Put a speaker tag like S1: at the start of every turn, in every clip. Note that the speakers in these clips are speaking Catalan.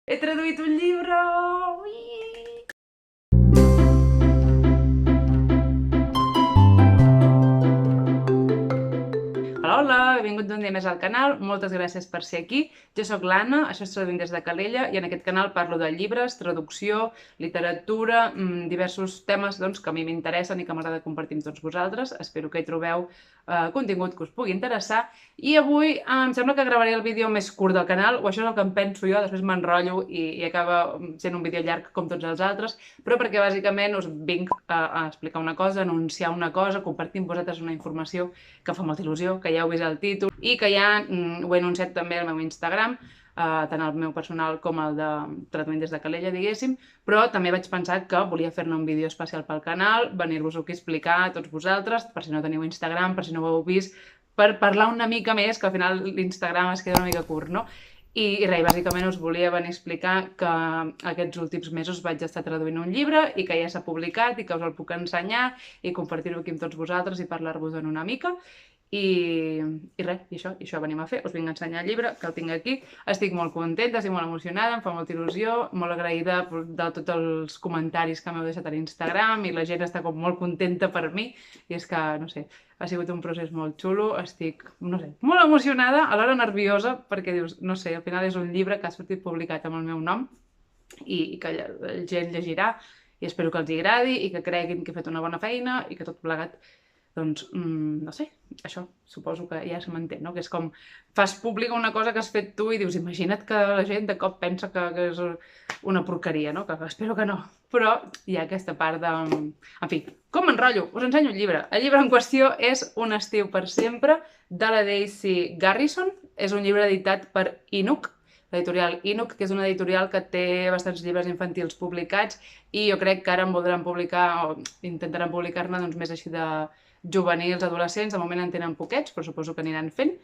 S1: He traduït un llibre! Ui! Hola, hola, benvinguts un dia més al canal, moltes gràcies per ser aquí. Jo sóc l'Anna, això és Traduint des de Calella i en aquest canal parlo de llibres, traducció, literatura, diversos temes que a mi m'interessen i que m'agrada compartir amb tots vosaltres. Espero que hi trobeu contingut que us pugui interessar. I avui em sembla que gravaré el vídeo més curt del canal, o això és el que em penso jo, després m'enrotllo i acaba sent un vídeo llarg com tots els altres, però perquè bàsicament us vinc a explicar una cosa, anunciar una cosa, compartir amb vosaltres una informació que fa molta il·lusió, que ja heu vist el títol i que ja ho he anunciat també al meu Instagram, tant el meu personal com el de Traduint des de Calella, diguéssim, però també vaig pensar que volia fer-ne un vídeo especial pel canal, venir-vos-ho aquí a explicar a tots vosaltres, per si no teniu Instagram, per si no ho heu vist, per parlar una mica més, que al final l'Instagram es queda una mica curt, no? I res, bàsicament us volia venir a explicar que aquests últims mesos vaig estar traduint un llibre i que ja s'ha publicat i que us el puc ensenyar i compartir-ho aquí amb tots vosaltres i parlar-vos-en una mica. I res, i això venim a fer. Us vinc a ensenyar el llibre, que el tinc aquí. Estic molt contenta, estic molt emocionada, em fa molta il·lusió, molt agraïda de tots els comentaris que m'heu deixat a l'Instagram i la gent està com molt contenta per mi. I és que, no sé, ha sigut un procés molt xulo, estic, no sé, molt emocionada, alhora nerviosa, perquè dius, no sé, al final és un llibre que ha sortit publicat amb el meu nom i que la gent llegirà i espero que els agradi i que creguin que he fet una bona feina i que tot plegat doncs, no sé, això suposo que ja se m'entén, no? Que és com, fas pública una cosa que has fet tu i dius, imagina't que la gent de cop pensa que és una porqueria, no? Que espero que no. Però hi ha aquesta part de... En fi, com m'enrotllo? Us ensenyo un llibre. El llibre en qüestió és Un estiu per sempre, de la Daisy Garrison. És un llibre editat per Inuk, l'editorial Inuk, que és una editorial que té bastants llibres infantils publicats i jo crec que ara en voldran publicar, o intentaran publicar-ne doncs, més així de juvenils, adolescents, de moment en tenen poquets, però suposo que aniran fent.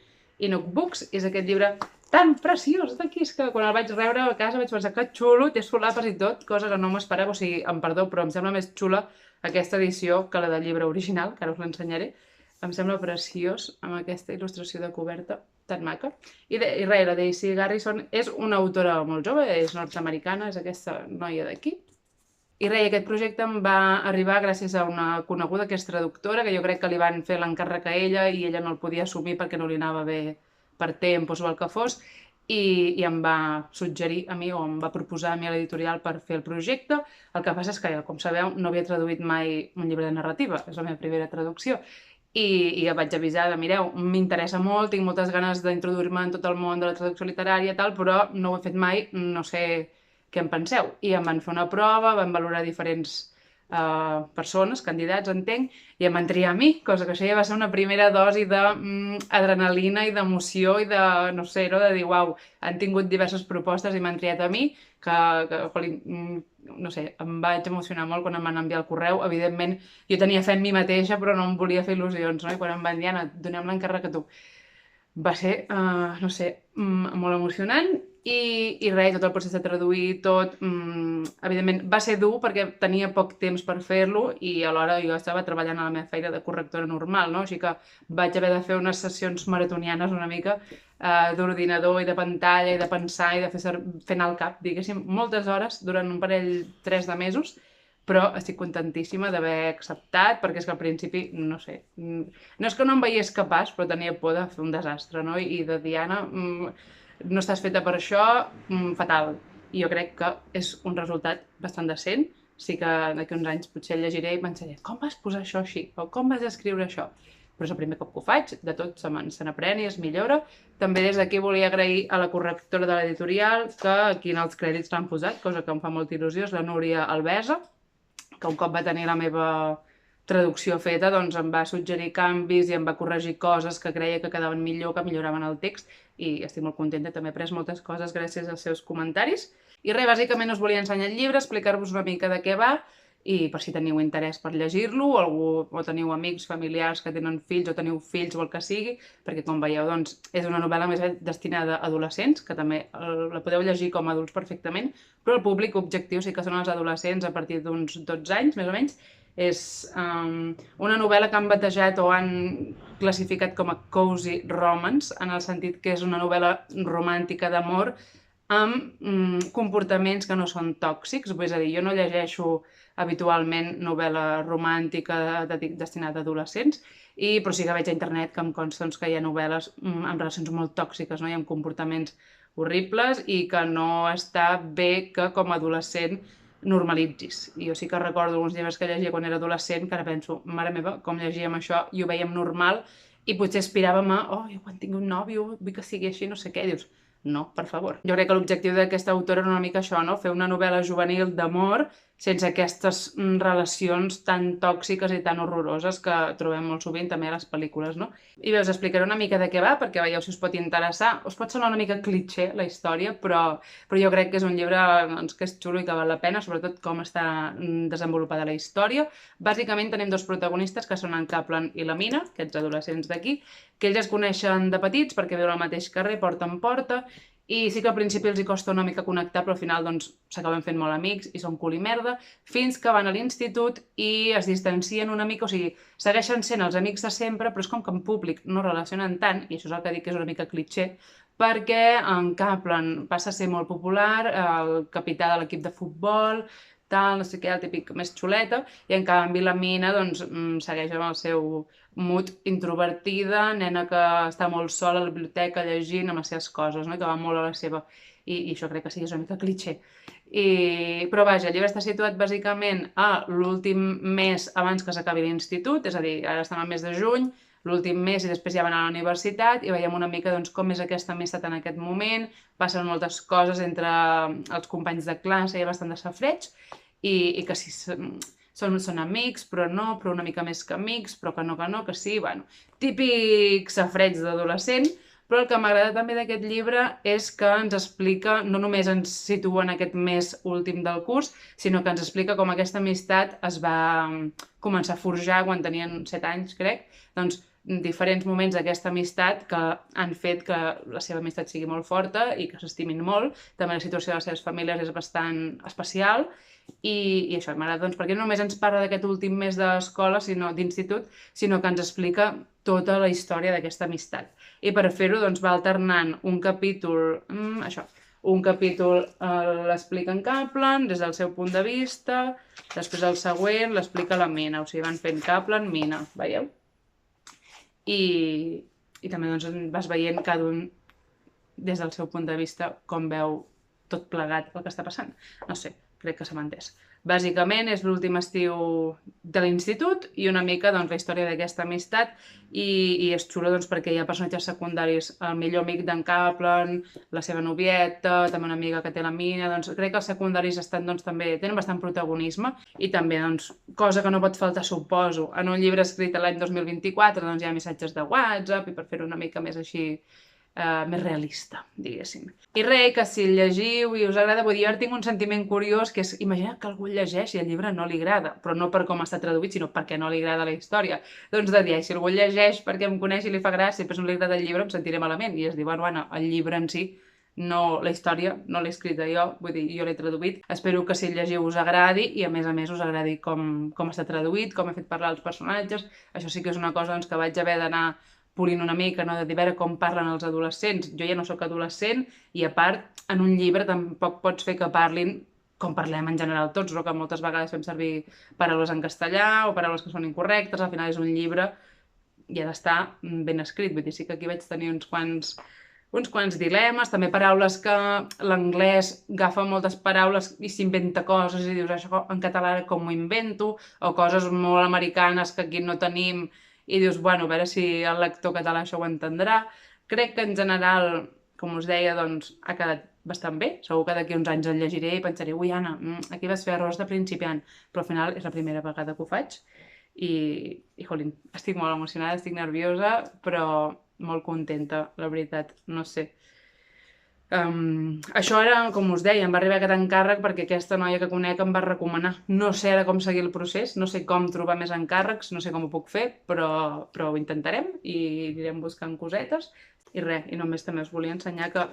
S1: Inuk Books és aquest llibre tan preciós d'aquí, és que quan el vaig rebre a casa vaig pensar que xulo, té solapes i tot, cosa que no m'esperava, o sigui, em perdó, però em sembla més xula aquesta edició que la del llibre original, que ara us l'ensenyaré. Em sembla preciós, amb aquesta il·lustració de coberta tan maca. I res, la Daisy Garrison és una autora molt jove, és nord-americana, és aquesta noia d'aquí. I res, aquest projecte em va arribar gràcies a una coneguda que és traductora, que jo crec que li van fer l'encàrrec a ella i ella no el podia assumir perquè no li anava bé per temps o el que fos, i em va suggerir a mi o em va proposar a mi a l'editorial per fer el projecte. El que passa és que, com sabeu, no havia traduït mai un llibre de narrativa, és la meva primera traducció, i ja vaig avisar de, mireu, m'interessa molt, tinc moltes ganes d'introduir-me en tot el món de la traducció literària i tal, però no ho he fet mai, no sé què en penseu? I em van fer una prova, van valorar diferents persones, candidats, entenc, i em van triar a mi, cosa que això ja va ser una primera dosi d'adrenalina i d'emoció i de, no sé, no? De dir, uau, han tingut diverses propostes i m'han triat a mi, no sé, em vaig emocionar molt quan em van enviar el correu. Evidentment, jo tenia fe en mi mateixa, però no em volia fer il·lusions, no? I quan em van dir, Anna, donem l'encàrrec a tu. Va ser, no sé, molt emocionant i res, tot el procés de traduir, tot, evidentment, va ser dur perquè tenia poc temps per fer-lo i alhora jo estava treballant a la meva feina de correctora normal, no? Així que vaig haver de fer unes sessions maratonianes una mica d'ordinador i de pantalla i de pensar i de fer anar al cap, diguéssim, moltes hores durant un parell, 3 de mesos, però estic contentíssima d'haver acceptat, perquè és que al principi, no sé, no és que no em veiés capaç, però tenia por de fer un desastre, no? I de dir, Anna, no estàs feta per això, fatal. I jo crec que és un resultat bastant decent, sí que d'aquí uns anys potser el llegiré i pensaré, com vas posar això així? O com vas escriure això? Però és el primer cop que ho faig, de tot se n'aprèn i es millora. També des d'aquí volia agrair a la correctora de l'editorial, que aquí en els crèdits l'han posat, cosa que em fa molta il·lusió, és la Núria Albesa, que un cop va tenir la meva traducció feta, doncs em va suggerir canvis i em va corregir coses que creia que quedaven millor, que milloraven el text, i estic molt contenta, també he après moltes coses gràcies als seus comentaris. I res, bàsicament us volia ensenyar el llibre, explicar-vos una mica de què va, i per si teniu interès per llegir-lo, o teniu amics, familiars que tenen fills, o teniu fills o el que sigui, perquè com veieu, doncs, és una novel·la més destinada a adolescents, que també la podeu llegir com a adults perfectament, però el públic objectiu sí que són els adolescents a partir d'uns 12 anys, més o menys. És una novel·la que han batejat o han classificat com a cozy romance, en el sentit que és una novel·la romàntica d'amor amb comportaments que no són tòxics. És a dir, jo no llegeixo habitualment novel·la romàntica destinada a adolescents, però sí que veig a internet que em consta que hi ha novel·les amb relacions molt tòxiques, no? I amb comportaments horribles i que no està bé que com a adolescent normalitzis. I jo sí que recordo alguns llibres que llegia quan era adolescent que ara penso, mare meva, com llegíem això i ho veiem normal i potser aspiràvem a, jo quan tingui un nòvio vull que sigui així, no sé què, dius, no, per favor. Jo crec que l'objectiu d'aquesta autora era una mica això, no? Fer una novel·la juvenil d'amor sense aquestes relacions tan tòxiques i tan horroroses que trobem molt sovint també a les pel·lícules, no? I bé, us explicaré una mica de què va, perquè veieu si us pot interessar. Us pot semblar una mica cliché la història, però jo crec que és un llibre que és xulo i que val la pena, sobretot com està desenvolupada la història. Bàsicament tenim dos protagonistes, que són en Kaplan i la Mina, aquests adolescents d'aquí, que ells es coneixen de petits perquè viuen al mateix carrer, porta en porta, i sí que al principi els hi costa una mica connectar, però al final s'acaben fent molt amics i són cul i merda, fins que van a l'institut i es distancien una mica, o sigui, segueixen sent els amics de sempre, però és com que en públic no relacionen tant, i això és el que dic que és una mica cliché, perquè en Kaplan passa a ser molt popular, el capità de l'equip de futbol, tal, no sé què, el típic més xuleta, i en canvi la Mina segueix amb el seu mood introvertida, nena que està molt sola a la biblioteca llegint amb les seves coses, no? Que va molt a la seva... I això crec que sí, és una mica cliché. Però vaja, el llibre està situat bàsicament a l'últim mes abans que s'acabi l'institut, és a dir, ara estem al mes de juny, l'últim mes i després ja van a la universitat i veiem una mica com és aquesta amistat en aquest moment, passen moltes coses entre els companys de classe, hi ha bastant de safreig i que sí, són amics, però no, però una mica més que amics, però que no, que sí, bueno, típic safreig d'adolescent, però el que m'agrada també d'aquest llibre és que ens explica, no només ens situa en aquest mes últim del curs, sinó que ens explica com aquesta amistat es va començar a forjar quan tenien 7 anys, crec, doncs diferents moments d'aquesta amistat que han fet que la seva amistat sigui molt forta i que s'estimin molt. També la situació de les seves famílies és bastant especial i això m'agrada, perquè no només ens parla d'aquest últim mes d'escola, d'institut, sinó que ens explica tota la història d'aquesta amistat. I per fer-ho va alternant un capítol, un capítol l'explica en Kaplan des del seu punt de vista, després el següent l'explica la Mina, o sigui, van fent Kaplan, Mina, veieu? I també vas veient cada un des del seu punt de vista com veu tot plegat el que està passant. No sé, crec que s'ha entès. Bàsicament és l'últim estiu de l'institut i una mica la història d'aquesta amistat i és xulo perquè hi ha personatges secundaris, el millor amic d'en Kaplan, la seva novieta, també una amiga que té la Mina, crec que els secundaris també tenen bastant protagonisme i també, cosa que no pot faltar, suposo, en un llibre escrit l'any 2024 hi ha missatges de WhatsApp i per fer-ho una mica més així més realista, diguéssim. I res, que si el llegiu i us agrada, vull dir, ara tinc un sentiment curiós que és, imagina que algú el llegeix i el llibre no li agrada, però no per com està traduït, sinó perquè no li agrada la història. Doncs de dir, si algú el llegeix perquè em coneix i li fa gràcia, després no li agrada el llibre, em sentiré malament. I es diu, bueno, Anna, el llibre en si, no la història, no l'he escrita jo, vull dir, jo l'he traduït. Espero que si el llegiu us agradi i a més us agradi com està traduït, com he fet parlar els personatges. Això sí que és una cosa que vaig haver d'anar polint una mica, no? De veure com parlen els adolescents. Jo ja no sóc adolescent i, a part, en un llibre tampoc pots fer que parlin com parlem en general tots, no? Que moltes vegades fem servir paraules en castellà o paraules que són incorrectes. Al final és un llibre i ha d'estar ben escrit. Vull dir, sí que aquí vaig tenir uns quants dilemes, també paraules que l'anglès agafa moltes paraules i s'inventa coses i dius, això en català com ho invento, o coses molt americanes que aquí no tenim i dius, bueno, a veure si el lector català això ho entendrà. Crec que en general, com us deia, ha quedat bastant bé. Segur que d'aquí uns anys el llegiré i pensaré, ui, Anna, aquí vas fer errors de principiant, però al final és la primera vegada que ho faig i jolín, estic molt emocionada, estic nerviosa, però molt contenta, la veritat, no sé. Això ara, com us deia, em va arribar aquest encàrrec perquè aquesta noia que conec em va recomanar. No sé ara com seguir el procés, no sé com trobar més encàrrecs, no sé com ho puc fer, però ho intentarem i anirem buscant cosetes. I res, i només també us volia ensenyar que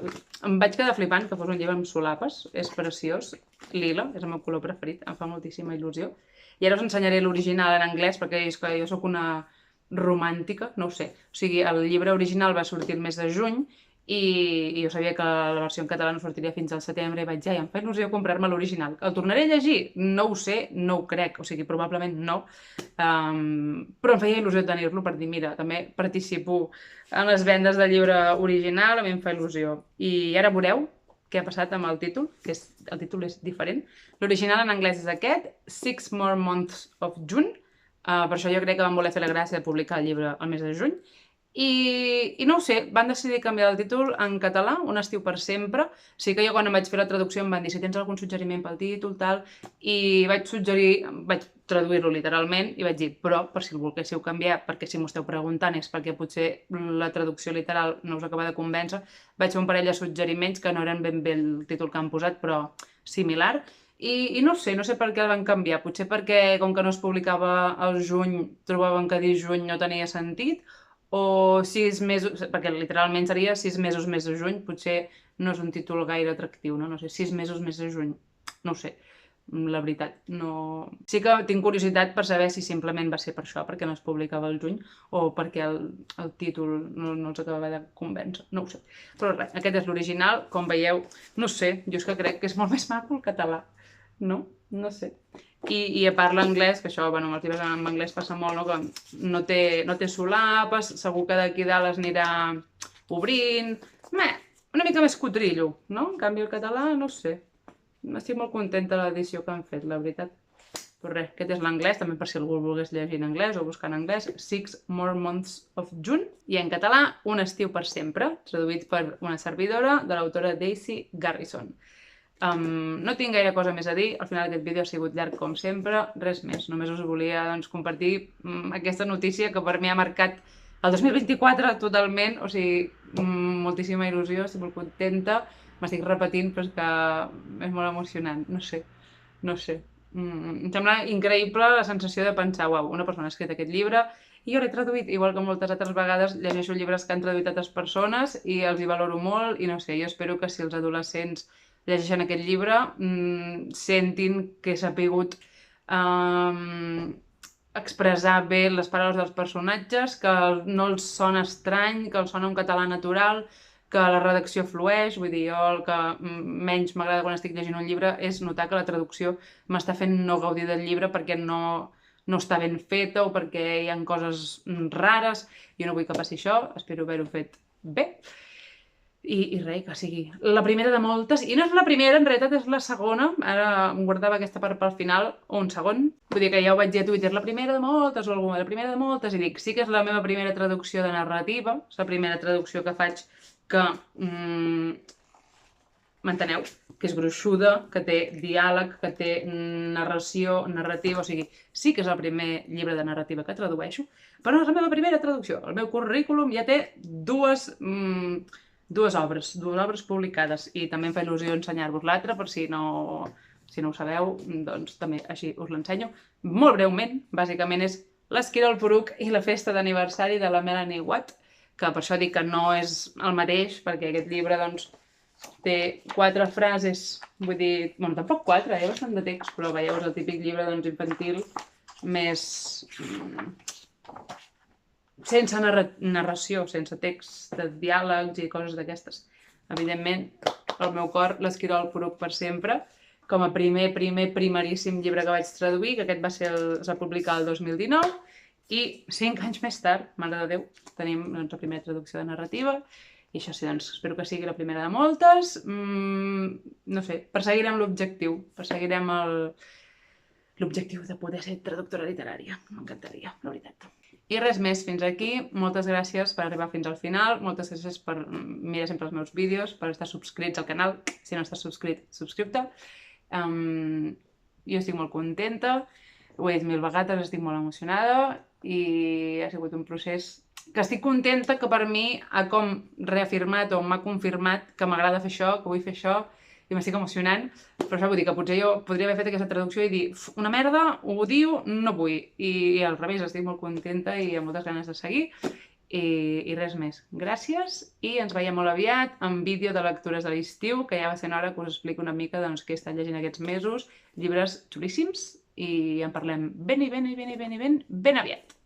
S1: em vaig quedar flipant que fos un llibre amb solapes, és preciós, lila, és el meu color preferit, em fa moltíssima il·lusió. I ara us ensenyaré l'original en anglès perquè és que jo sóc una romàntica, no ho sé. O sigui, el llibre original va sortir el mes de juny i jo sabia que la versió en català no sortiria fins al setembre i vaig dir, ai, em fa il·lusió comprar-me l'original. El tornaré a llegir? No ho sé, no ho crec, o sigui, probablement no, però em feia il·lusió tenir-lo per dir, mira, també participo en les vendes de llibre original, a mi em fa il·lusió. I ara veureu què ha passat amb el títol, el títol és diferent. L'original en anglès és aquest, Six More Months of June, per això jo crec que van voler fer la gràcia de publicar el llibre al mes de juny. I no ho sé, van decidir canviar el títol en català, Un estiu per sempre. Sí que jo quan em vaig fer la traducció em van dir si tens algun suggeriment pel títol, tal, i vaig traduir-lo literalment i vaig dir, però per si el volguéssiu canviar, perquè si m'ho esteu preguntant és perquè potser la traducció literal no us acaba de convèncer, vaig fer un parell de suggeriments que no eren ben bé el títol que han posat, però similar. I no sé per què el van canviar. Potser perquè, com que no es publicava al juny, trobaven que dir juny no tenia sentit, o 6 mesos, perquè literalment seria 6 mesos més de juny, potser no és un títol gaire atractiu, no? No sé, 6 mesos més de juny, no ho sé, la veritat, no... Sí que tinc curiositat per saber si simplement va ser per això, perquè no es publicava al juny, o perquè el títol no els acabava de convèncer, no ho sé. Però res, aquest és l'original, com veieu, no sé, jo és que crec que és molt més maco el català, no? No sé. I a part l'anglès, que això, bueno, amb els llibres en anglès passa molt, no? Que no té solapes, segur que d'aquí dalt es anirà obrint... Una mica més cutrillo, no? En canvi el català, no sé. Estic molt contenta de l'edició que han fet, la veritat. Però res, aquest és l'anglès, també per si algú el volgués llegir en anglès o buscar en anglès. Six More Months of June. I en català, Un estiu per sempre, traduït per una servidora de l'autora Daisy Garrison. No tinc gaire cosa més a dir, al final aquest vídeo ha sigut llarg com sempre, res més, només us volia compartir aquesta notícia que per mi ha marcat el 2024 totalment, o sigui, moltíssima il·lusió, estic molt contenta, m'estic repetint però és que és molt emocionant, no sé. Em sembla increïble la sensació de pensar, uau, una persona ha escrit aquest llibre i jo l'he traduït, igual que moltes altres vegades llegeixo llibres que han traduït altres persones i els hi valoro molt i no sé, jo espero que si els adolescents llegeixen aquest llibre, sentin que s'ha pogut expressar bé les paraules dels personatges, que no els sona estrany, que els sona un català natural, que la redacció flueix, vull dir, jo el que menys m'agrada quan estic llegint un llibre és notar que la traducció m'està fent no gaudir del llibre perquè no està ben feta o perquè hi ha coses rares. Jo no vull que passi això, espero haver-ho fet bé. I res, que sigui la primera de moltes, i no és la primera, en realitat és la segona, ara em guardava aquesta part pel final, o un segon, vull dir que ja ho vaig dir a Twitter, la primera de moltes, o alguna, la primera de moltes, i dic, sí que és la meva primera traducció de narrativa, és la primera traducció que faig que, m'enteneu, que és gruixuda, que té diàleg, que té narració, narrativa, o sigui, sí que és el primer llibre de narrativa que tradueixo, però no és la meva primera traducció, el meu currículum ja té dues obres publicades i també em fa il·lusió ensenyar-vos l'altra per si no ho sabeu, doncs també així us l'ensenyo. Molt breument, bàsicament és l'Esquirol Poruc i la festa d'aniversari de la Melanie Watt, que per això dic que no és el mateix, perquè aquest llibre doncs té 4 frases, vull dir, bueno, tampoc 4, hi ha bastant de text, però veieu, és el típic llibre doncs infantil més... sense narració, sense text de diàlegs i coses d'aquestes. Evidentment, al meu cor, l'Esquirol Poruc per sempre, com a primeríssim llibre que vaig traduir, que aquest es va publicar el 2019, i 5 anys més tard, mare de Déu, tenim la primera traducció de narrativa, i això sí, doncs, espero que sigui la primera de moltes. No sé, perseguirem l'objectiu, perseguirem l'objectiu de poder ser traductora literària. M'encantaria, la veritat. I res més, fins aquí. Moltes gràcies per arribar fins al final. Moltes gràcies per mirar sempre els meus vídeos, per estar subscrits al canal. Si no estàs subscrit, subscriu-te. Jo estic molt contenta. Ho he dit 1000 vegades, estic molt emocionada i ha sigut un procés que estic contenta que per mi ha com reafirmat o m'ha confirmat que m'agrada fer això, que vull fer això i m'estic emocionant, però això vull dir que potser jo podria haver fet aquesta traducció i dir una merda, ho odio, no vull. I al revés, estic molt contenta i amb moltes ganes de seguir. I res més. Gràcies i ens veiem molt aviat en vídeo de lectures de l'estiu, que ja va ser hora que us explico una mica doncs, què he estat llegint aquests mesos, llibres xulíssims, i en parlem ben aviat.